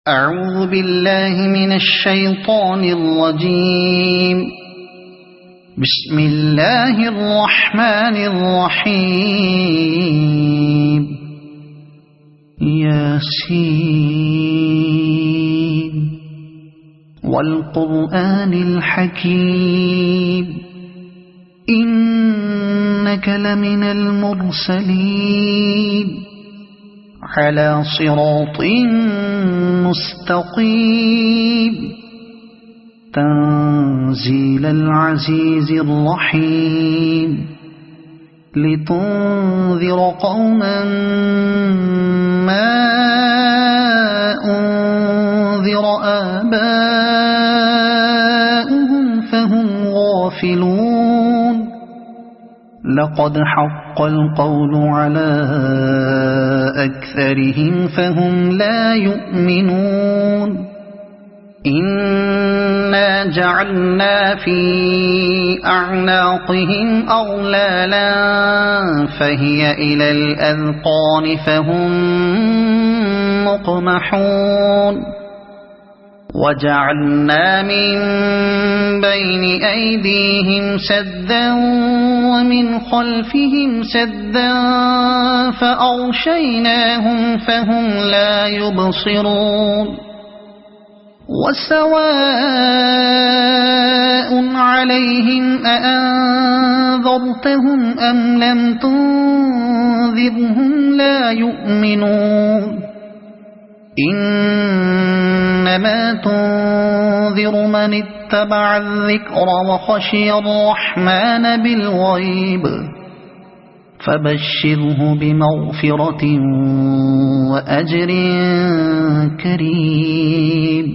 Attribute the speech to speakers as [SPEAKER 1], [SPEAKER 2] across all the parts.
[SPEAKER 1] أعوذ بالله من الشيطان الرجيم. بسم الله الرحمن الرحيم. ياسين والقرآن الحكيم إنك لمن المرسلين على صراط مستقيم تنزيل العزيز الرحيم لتنذر قوما ما أنذر آباؤهم فهم غافلون. لقد حق القول على أكثرهم فهم لا يؤمنون. إنا جعلنا في أعناقهم أغلالا فهي إلى الأذقان فهم مقمحون. وجعلنا من بين أيديهم سدا ومن خلفهم سدا فأغشيناهم فهم لا يبصرون. وسواء عليهم أأنذرتهم أم لم تنذرهم لا يؤمنون. إنما تنذر من اتبع الذكر وخشي الرحمن بالغيب فبشره بمغفرة وأجر كريم.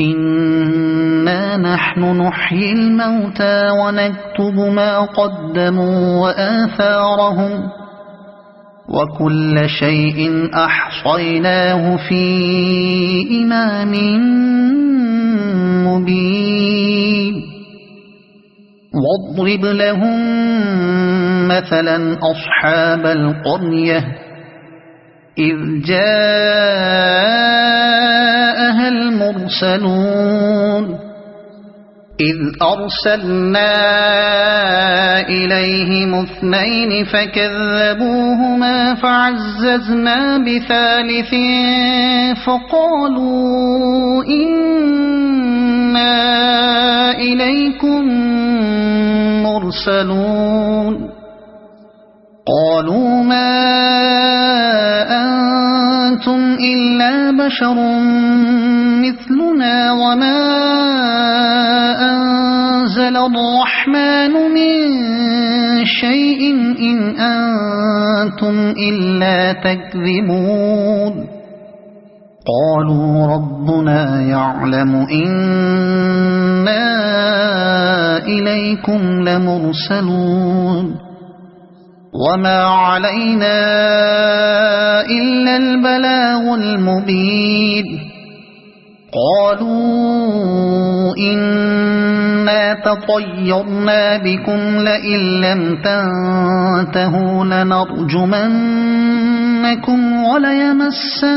[SPEAKER 1] إنا نحن نحيي الموتى ونكتب ما قدموا وآثارهم وكل شيء أحصيناه في إمام مبين. واضرب لهم مثلا أصحاب القرية إذ جاءها المرسلون إذ أرسلنا إليهم اثنين فكذبوهما فعززنا بثالث فقالوا إنا إليكم مرسلون. قالوا ما أنتم إلا بشر مثلنا وما أنزل الرحمن من شيء إن أنتم إلا تكذبون. قالوا ربنا يعلم إنا إليكم لمرسلون وما علينا إلا البلاغ المبين. قالوا إنا تطيرنا بكم لئن لم تنتهوا لنرجمنكم وليمسنكم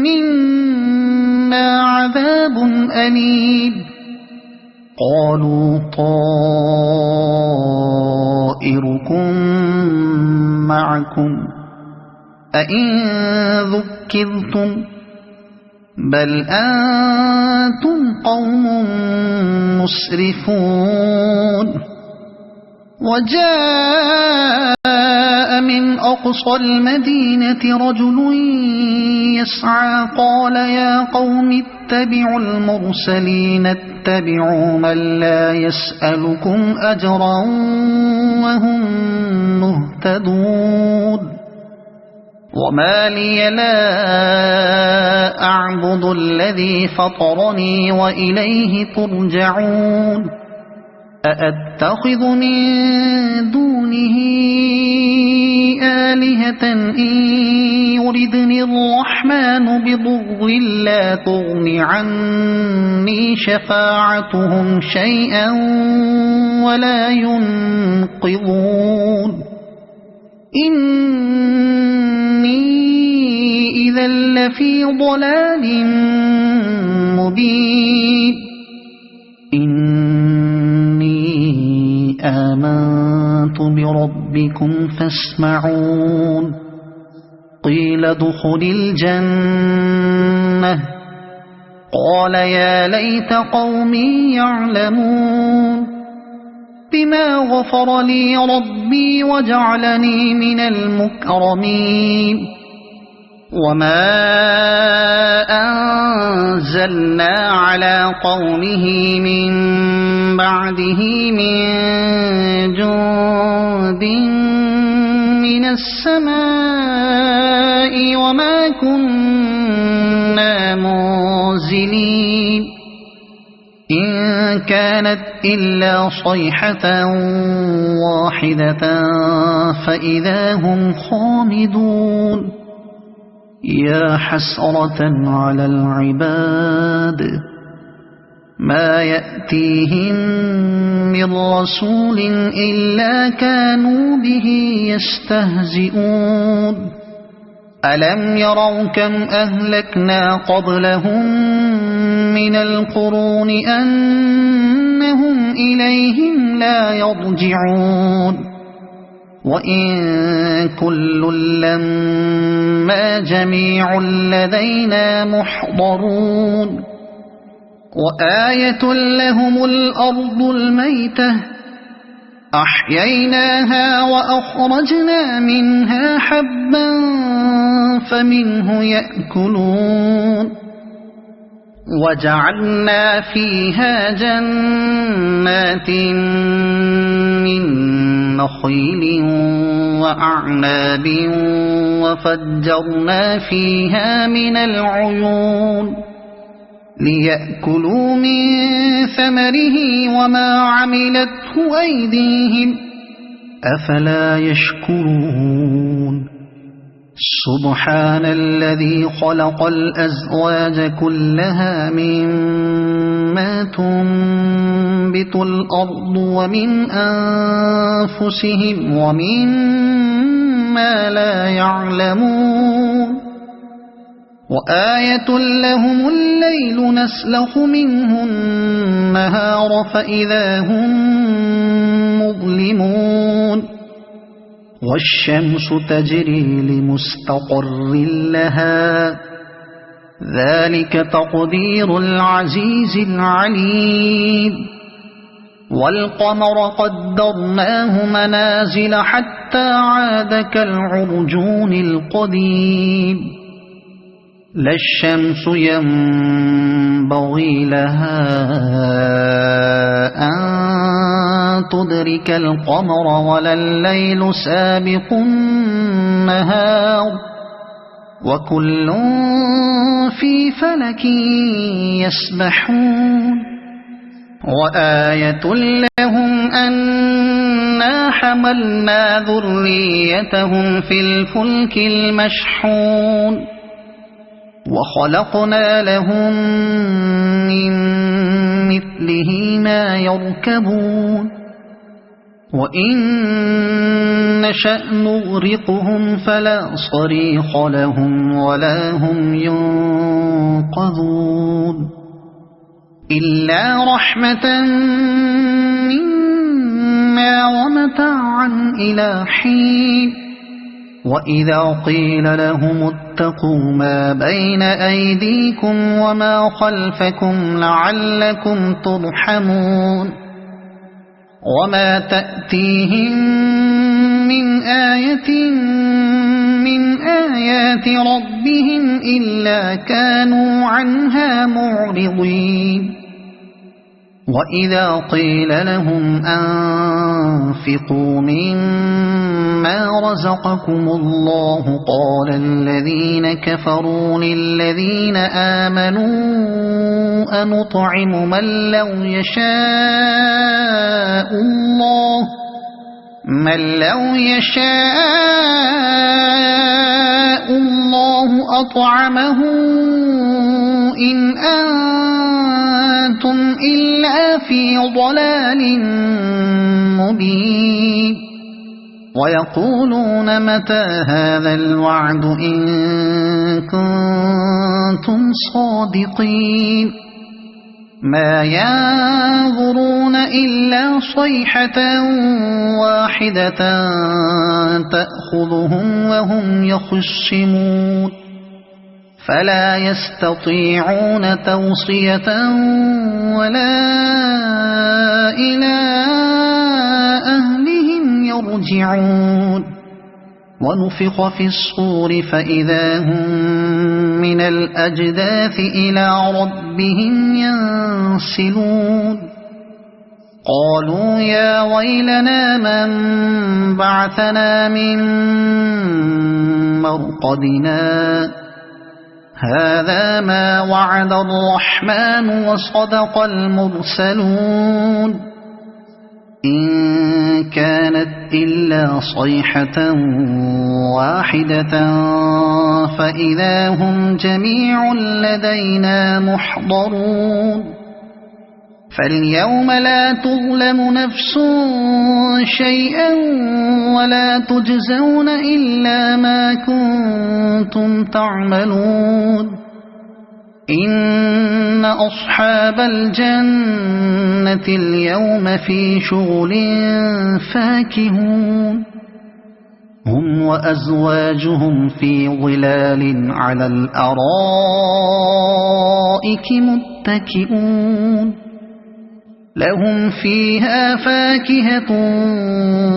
[SPEAKER 1] منا عذاب أليم. قالوا طائركم معكم أئن ذكرتم بل أنتم قوم مسرفون. وجاء من أقصى المدينة رجل يسعى قال يا قوم اتبعوا المرسلين اتبعوا من لا يسألكم أجرا وهم مهتدون. وما لي لا أعبد الذي فطرني وإليه ترجعون. أأتخذ من دونه آلهة إن يردني الرحمن بضر لا تغن عني شفاعتهم شيئا ولا ينقذون. إني إذا لفي ضلال مبين إني آمنت بربكم فاسمعون قيل ادخل الجنة قال يا ليت قومي يعلمون بما غفر لي ربي وجعلني من المكرمين وما أنزلنا على قومه من بعده من جند من السماء وما كنا منزلين إن كانت إلا صيحة واحدة فإذا هم خامدون يا حسرة على العباد ما يأتيهم من رسول إلا كانوا به يستهزئون ألم يروا كم أهلكنا قبلهم من القرون أنهم إليهم لا يرجعون وإن كل لما جميع لدينا محضرون وآية لهم الأرض الميتة أحييناها وأخرجنا منها حبا فمنه يأكلون وجعلنا فيها جنات من نخيل وأعناب وفجرنا فيها من العيون ليأكلوا من ثمره وما عملته أيديهم أفلا يشكرون سبحان الذي خلق الأزواج كلها مما تنبت الأرض ومن أنفسهم ومما لا يعلمون وآية لهم الليل نسلخ منه النهار فإذا هم مظلمون والشمس تجري لمستقر لها ذلك تقدير العزيز العليم والقمر قدرناه منازل حتى عاد كالعرجون القديم لا الشمس ينبغي لها أن تدرك القمر ولا الليل سابق النهار وكل في فلك يسبحون وآية لهم أنا حملنا ذريتهم في الفلك المشحون وخلقنا لهم من مثله ما يركبون وإن نشأ نغرقهم فلا صريخ لهم ولا هم ينقذون إلا رحمة منا ومتاعا إلى حين وإذا قيل لهم اتقوا ما بين أيديكم وما خلفكم لعلكم ترحمون وما تأتيهم من آية من آيات ربهم إلا كانوا عنها معرضين وإذا قيل لهم أنفقوا مما رزقكم الله قال الذين كفروا للذين آمنوا أنطعم من لو يشاء الله أطعمه إن أنتم إلا في ضلال مبين ويقولون متى هذا الوعد إن كنتم صادقين ما ينظرون إلا صيحة واحدة تأخذهم وهم يخصمون فلا يستطيعون توصية ولا إلى أهلهم يرجعون ونفخ في الصور فإذا هم من الأجداث إلى ربهم ينسلون قالوا يا ويلنا من بعثنا من مرقدنا هذا ما وعد الرحمن وصدق المرسلون إن كانت إلا صيحة واحدة فإذا هم جميع لدينا محضرون فاليوم لا تظلم نفس شيئا ولا تجزون إلا ما كنتم تعملون إن أصحاب الجنة اليوم في شغل فاكهون هم وأزواجهم في ظلال على الأرائك متكئون لهم فيها فاكهة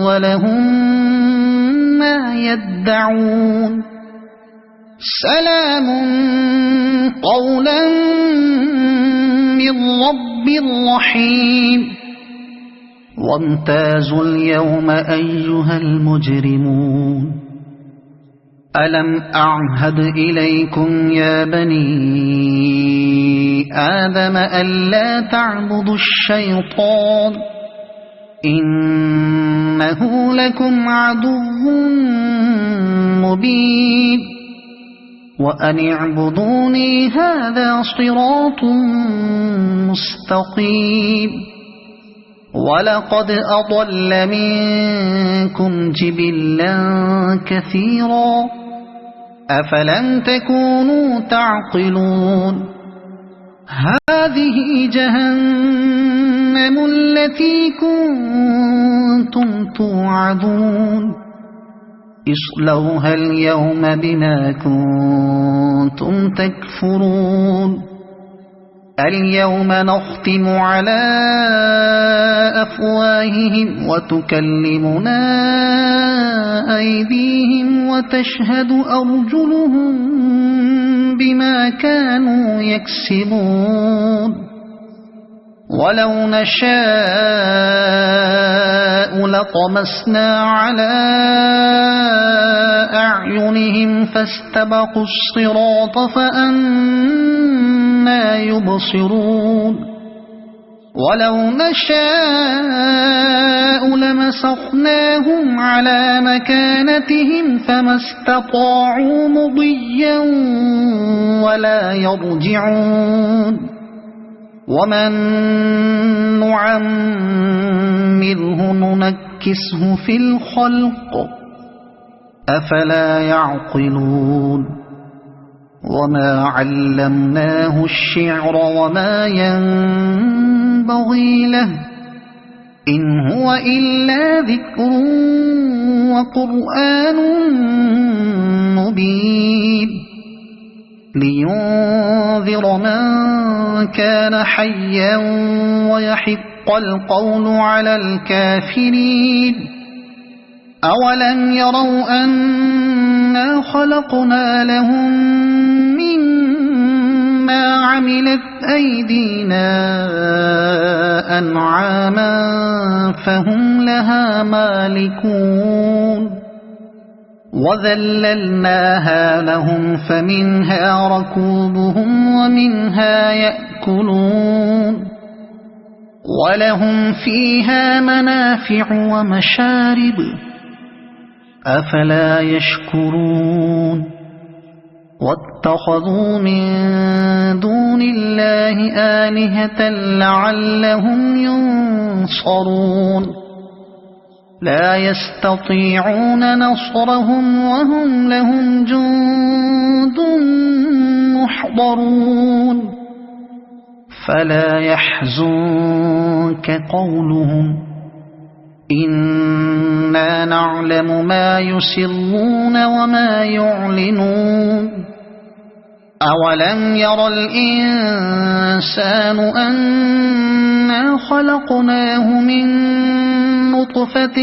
[SPEAKER 1] ولهم ما يدعون سلام قولا من رب رحيم وامتازوا اليوم أيها المجرمون ألم أعهد إليكم يا بني آدم ألا تعبدوا الشيطان إنه لكم عدو مبين وأن اعبدوني هذا صراط مستقيم ولقد أضل منكم جبلا كثيرا أفلم تكونوا تعقلون هذه جهنم التي كنتم توعدون اصلوها اليوم بما كنتم تكفرون اليوم نختم على أفواههم وتكلمنا أيديهم وتشهد أرجلهم بما كانوا يكسبون ولو نشاء لطمسنا على أعينهم فاستبقوا الصراط فأنى يبصرون ولو نشاء لمسخناهم على مكانتهم فما استطاعوا مضيا ولا يرجعون ومن نعمره ننكسه في الخلق أفلا يعقلون وما علمناه الشعر وما ينبغي له إن هو إلا ذكر وقرآن مبين لينذر من كان حيا ويحق القول على الكافرين أولم يروا أنا خلقنا لهم مما عملت أيدينا أنعاما فهم لها مالكون وذللناها لهم فمنها ركوبهم ومنها يأكلون ولهم فيها منافع ومشارب أفلا يشكرون واتخذوا من دون الله آلهة لعلهم ينصرون لا يستطيعون نصرهم وهم لهم جند محضرون فلا يحزنك قولهم إنا نعلم ما يسرون وما يعلنون أولم ير الإنسان أنا خلقناه من نطفة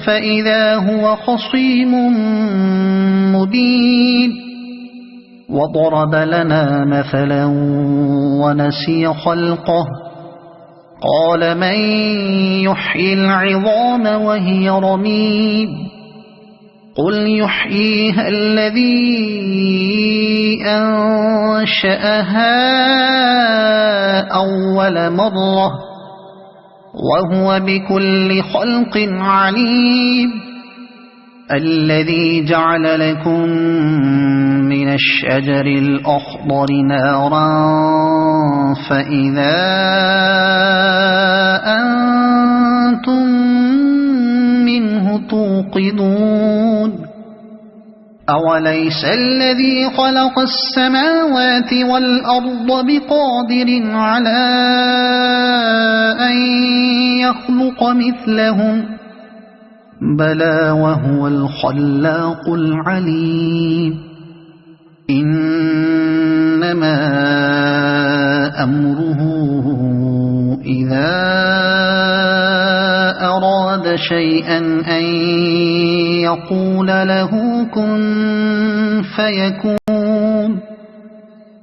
[SPEAKER 1] فإذا هو خصيم مبين وضرب لنا مثلا ونسي خلقه قال من يحيي العظام وهي رميم قل يحييها الذي أنشأها أول مرة وهو بكل خلق عليم الذي جعل لكم من الشجر الأخضر نارا فإذا أنتم منه توقدون أوليس الذي خلق السماوات والأرض بقادر على أن يخلق مثلهم بلى وهو الخلاق العليم إنما أمره إذا أراد شيئا أن يقول له كن فيكون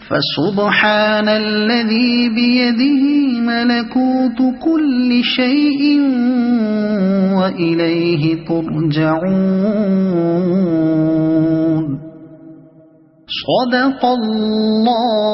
[SPEAKER 1] فسبحان الذي بيده ملكوت كل شيء وإليه ترجعون صدق الله